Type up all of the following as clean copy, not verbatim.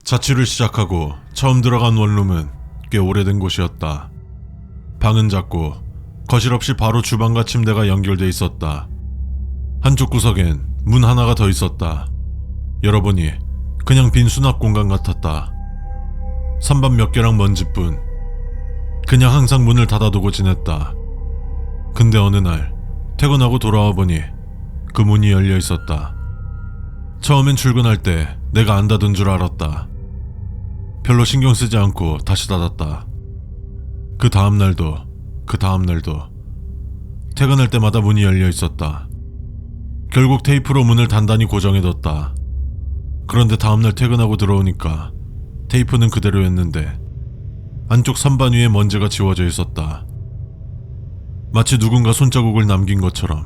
자취를 시작하고 처음 들어간 원룸은 꽤 오래된 곳이었다. 방은 작고 거실 없이 바로 주방과 침대가 연결돼 있었다. 한쪽 구석엔 문 하나가 더 있었다. 열어보니 그냥 빈 수납 공간 같았다. 선반 몇 개랑 먼지뿐. 그냥 항상 문을 닫아두고 지냈다. 근데 어느 날 퇴근하고 돌아와 보니 그 문이 열려 있었다. 처음엔 출근할 때 내가 안 닫은 줄 알았다. 별로 신경 쓰지 않고 다시 닫았다. 그 다음날도 퇴근할 때마다 문이 열려 있었다. 결국 테이프로 문을 단단히 고정해뒀다. 그런데 다음날 퇴근하고 들어오니까 테이프는 그대로였는데 안쪽 선반 위에 먼지가 지워져 있었다. 마치 누군가 손자국을 남긴 것처럼.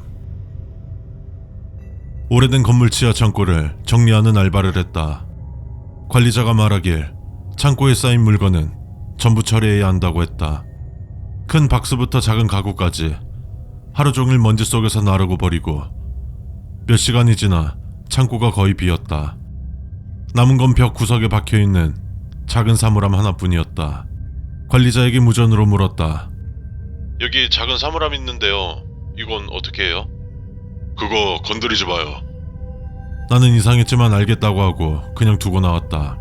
오래된 건물 지하 창고를 정리하는 알바를 했다. 관리자가 말하길 창고에 쌓인 물건은 전부 처리해야 한다고 했다. 큰 박스부터 작은 가구까지 하루 종일 먼지 속에서 나르고 버리고 몇 시간이 지나 창고가 거의 비었다. 남은 건 벽 구석에 박혀있는 작은 사물함 하나뿐이었다. 관리자에게 무전으로 물었다. 여기 작은 사물함 있는데요. 이건 어떻게 해요? 그거 건드리지 마요. 나는 이상했지만 알겠다고 하고 그냥 두고 나왔다.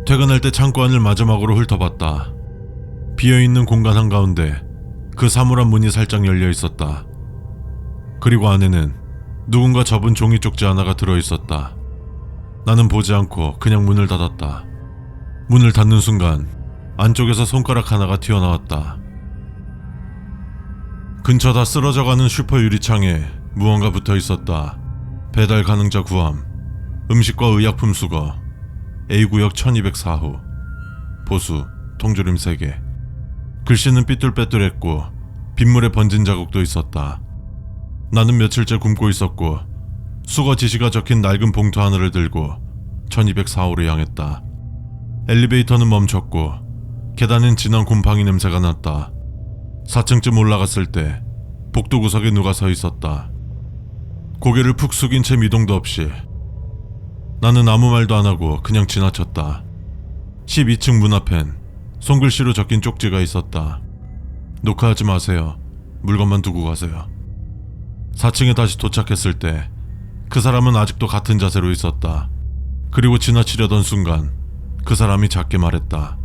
퇴근할 때 창고 안을 마지막으로 훑어봤다. 비어있는 공간 한가운데 그 사물함 문이 살짝 열려 있었다. 그리고 안에는 누군가 접은 종이 쪽지 하나가 들어있었다. 나는 보지 않고 그냥 문을 닫았다. 문을 닫는 순간 안쪽에서 손가락 하나가 튀어나왔다. 근처 다 쓰러져가는 슈퍼 유리창에 무언가 붙어 있었다. 배달 가능자 구함, 음식과 의약품 수거, A구역 1204호, 보수, 통조림 3개. 글씨는 삐뚤빼뚤했고 빗물에 번진 자국도 있었다. 나는 며칠째 굶고 있었고 수거 지시가 적힌 낡은 봉투 하나를 들고 1204호로 향했다. 엘리베이터는 멈췄고 계단엔 진한 곰팡이 냄새가 났다. 4층쯤 올라갔을 때 복도 구석에 누가 서 있었다. 고개를 푹 숙인 채 미동도 없이. 나는 아무 말도 안 하고 그냥 지나쳤다. 12층 문 앞엔 손글씨로 적힌 쪽지가 있었다. 녹화하지 마세요. 물건만 두고 가세요. 4층에 다시 도착했을 때 그 사람은 아직도 같은 자세로 있었다. 그리고 지나치려던 순간 그 사람이 작게 말했다.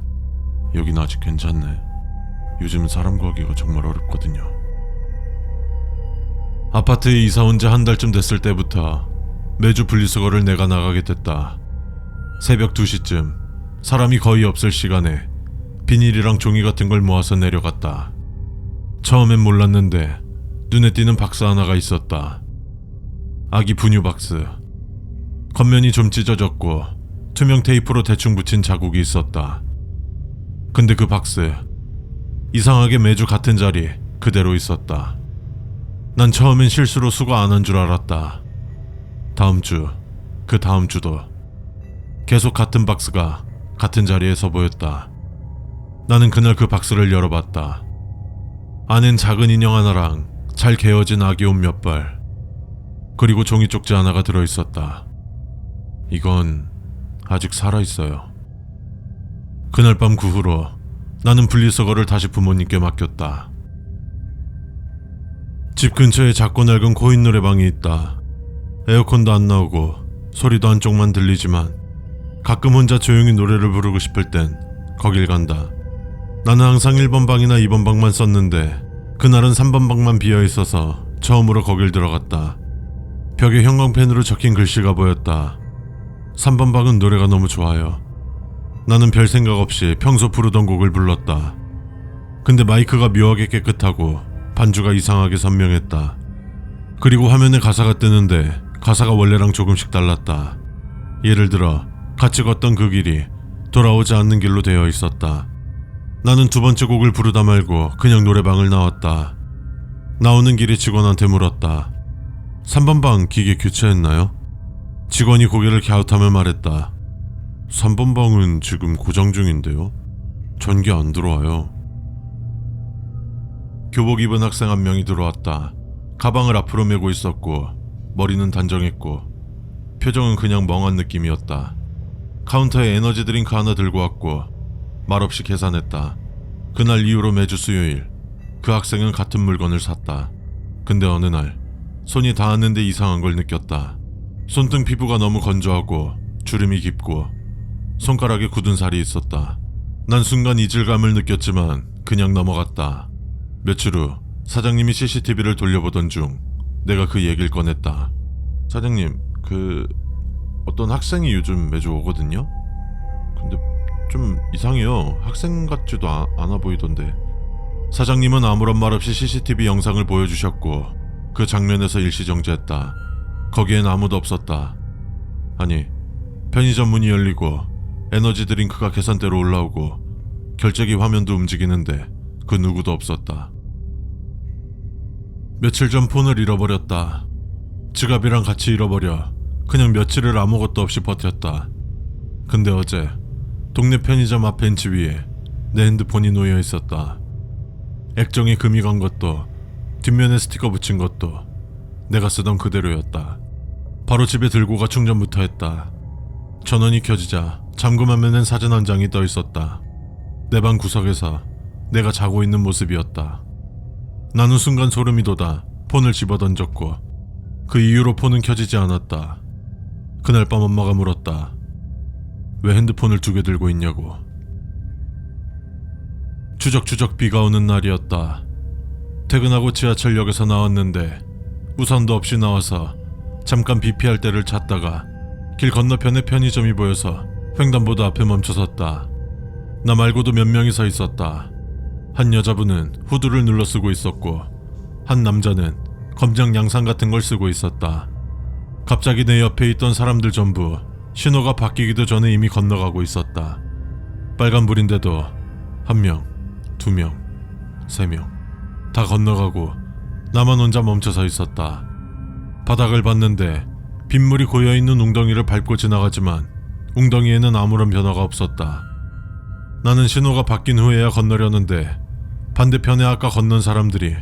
여긴 아직 괜찮네. 요즘 사람 구하기가 정말 어렵거든요. 아파트에 이사 온 지 한 달쯤 됐을 때부터 매주 분리수거를 내가 나가게 됐다. 새벽 2시쯤 사람이 거의 없을 시간에 비닐이랑 종이 같은 걸 모아서 내려갔다. 처음엔 몰랐는데 눈에 띄는 박스 하나가 있었다. 아기 분유 박스. 겉면이 좀 찢어졌고 투명 테이프로 대충 붙인 자국이 있었다. 근데 그 박스 이상하게 매주 같은 자리 그대로 있었다. 난 처음엔 실수로 수거 안 한 줄 알았다. 다음 주, 그 다음 주도 계속 같은 박스가 같은 자리에서 보였다. 나는 그날 그 박스를 열어봤다. 안엔 작은 인형 하나랑 잘 개어진 아기 옷 몇 벌, 그리고 종이 쪽지 하나가 들어있었다. 이건 아직 살아있어요. 그날 밤 그 후로 나는 분리수거를 다시 부모님께 맡겼다. 집 근처에 작고 낡은 코인 노래방이 있다. 에어컨도 안 나오고 소리도 한쪽만 들리지만 가끔 혼자 조용히 노래를 부르고 싶을 땐 거길 간다. 나는 항상 1번 방이나 2번 방만 썼는데 그날은 3번 방만 비어있어서 처음으로 거길 들어갔다. 벽에 형광펜으로 적힌 글씨가 보였다. 3번 방은 노래가 너무 좋아요. 나는 별 생각 없이 평소 부르던 곡을 불렀다. 근데 마이크가 묘하게 깨끗하고 반주가 이상하게 선명했다. 그리고 화면에 가사가 뜨는데 가사가 원래랑 조금씩 달랐다. 예를 들어 같이 걷던 그 길이 돌아오지 않는 길로 되어 있었다. 나는 두 번째 곡을 부르다 말고 그냥 노래방을 나왔다. 나오는 길에 직원한테 물었다. 3번 방 기계 교체했나요? 직원이 고개를 갸웃하며 말했다. 3번 방은 지금 고장 중인데요. 전기 안 들어와요. 교복 입은 학생 한 명이 들어왔다. 가방을 앞으로 메고 있었고 머리는 단정했고 표정은 그냥 멍한 느낌이었다. 카운터에 에너지 드링크 하나 들고 왔고 말없이 계산했다. 그날 이후로 매주 수요일 그 학생은 같은 물건을 샀다. 근데 어느 날 손이 닿았는데 이상한 걸 느꼈다. 손등 피부가 너무 건조하고 주름이 깊고 손가락에 굳은 살이 있었다. 난 순간 이질감을 느꼈지만 그냥 넘어갔다. 며칠 후 사장님이 CCTV를 돌려보던 중 내가 그 얘기를 꺼냈다. 사장님, 어떤 학생이 요즘 매주 오거든요? 근데 좀 이상해요. 학생 같지도 않아 보이던데. 사장님은 아무런 말 없이 CCTV 영상을 보여주셨고 그 장면에서 일시정지했다. 거기엔 아무도 없었다. 아니, 편의점 문이 열리고 에너지 드링크가 계산대로 올라오고 결제기 화면도 움직이는데 그 누구도 없었다. 며칠 전 폰을 잃어버렸다. 지갑이랑 같이 잃어버려 그냥 며칠을 아무것도 없이 버텼다. 근데 어제 동네 편의점 앞 벤치 위에 내 핸드폰이 놓여 있었다. 액정에 금이 간 것도 뒷면에 스티커 붙인 것도 내가 쓰던 그대로였다. 바로 집에 들고 가 충전부터 했다. 전원이 켜지자 잠금 화면엔 사진 한 장이 떠 있었다. 내 방 구석에서 내가 자고 있는 모습이었다. 나는 순간 소름이 돋아 폰을 집어던졌고 그 이후로 폰은 켜지지 않았다. 그날 밤 엄마가 물었다. 왜 핸드폰을 2개 들고 있냐고. 추적추적 비가 오는 날이었다. 퇴근하고 지하철역에서 나왔는데 우산도 없이 나와서 잠깐 비 피할 때를 찾다가 길 건너편에 편의점이 보여서 횡단보도 앞에 멈춰섰다. 나 말고도 몇 명이 서 있었다. 한 여자분은 후드를 눌러 쓰고 있었고 한 남자는 검정 양산 같은 걸 쓰고 있었다. 갑자기 내 옆에 있던 사람들 전부 신호가 바뀌기도 전에 이미 건너가고 있었다. 빨간불인데도 1명, 2명, 3명 다 건너가고 나만 혼자 멈춰 서 있었다. 바닥을 봤는데 빗물이 고여있는 웅덩이를 밟고 지나가지만 웅덩이에는 아무런 변화가 없었다. 나는 신호가 바뀐 후에야 건너려는데 반대편에 아까 건넌 사람들이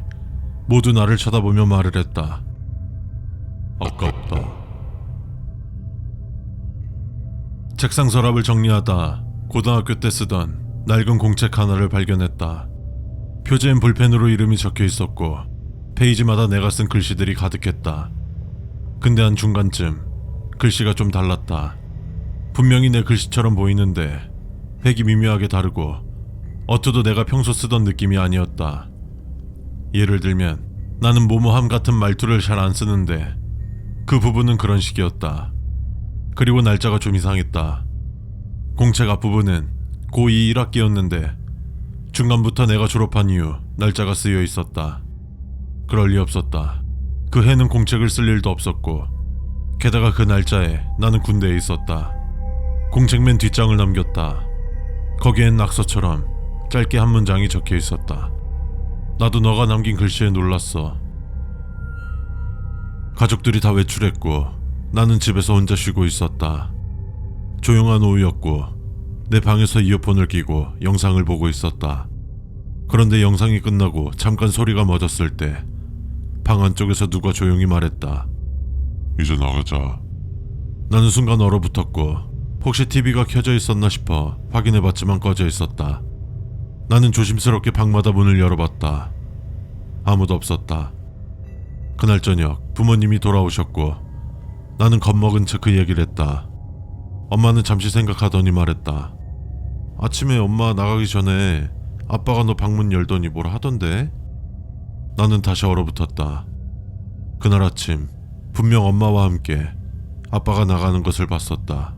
모두 나를 쳐다보며 말을 했다. 아깝다. 책상 서랍을 정리하다 고등학교 때 쓰던 낡은 공책 하나를 발견했다. 표지엔 볼펜으로 이름이 적혀 있었고 페이지마다 내가 쓴 글씨들이 가득했다. 근데 한 중간쯤 글씨가 좀 달랐다. 분명히 내 글씨처럼 보이는데 색이 미묘하게 다르고 어쩌도 내가 평소 쓰던 느낌이 아니었다. 예를 들면 나는 뭐뭐함 같은 말투를 잘 안 쓰는데 그 부분은 그런 식이었다. 그리고 날짜가 좀 이상했다. 공책 앞부분은 고2 1학기였는데 중간부터 내가 졸업한 이후 날짜가 쓰여 있었다. 그럴 리 없었다. 그 해는 공책을 쓸 일도 없었고 게다가 그 날짜에 나는 군대에 있었다. 공책 맨 뒷장을 넘겼다. 거기엔 낙서처럼 짧게 한 문장이 적혀 있었다. 나도 너가 남긴 글씨에 놀랐어. 가족들이 다 외출했고 나는 집에서 혼자 쉬고 있었다. 조용한 오후였고 내 방에서 이어폰을 끼고 영상을 보고 있었다. 그런데 영상이 끝나고 잠깐 소리가 멎었을 때 방 안쪽에서 누가 조용히 말했다. 이제 나가자. 나는 순간 얼어붙었고 혹시 TV가 켜져 있었나 싶어 확인해봤지만 꺼져 있었다. 나는 조심스럽게 방마다 문을 열어봤다. 아무도 없었다. 그날 저녁 부모님이 돌아오셨고 나는 겁먹은 척 그 얘기를 했다. 엄마는 잠시 생각하더니 말했다. 아침에 엄마 나가기 전에 아빠가 너 방문 열더니 뭐라 하던데? 나는 다시 얼어붙었다. 그날 아침 분명 엄마와 함께 아빠가 나가는 것을 봤었다.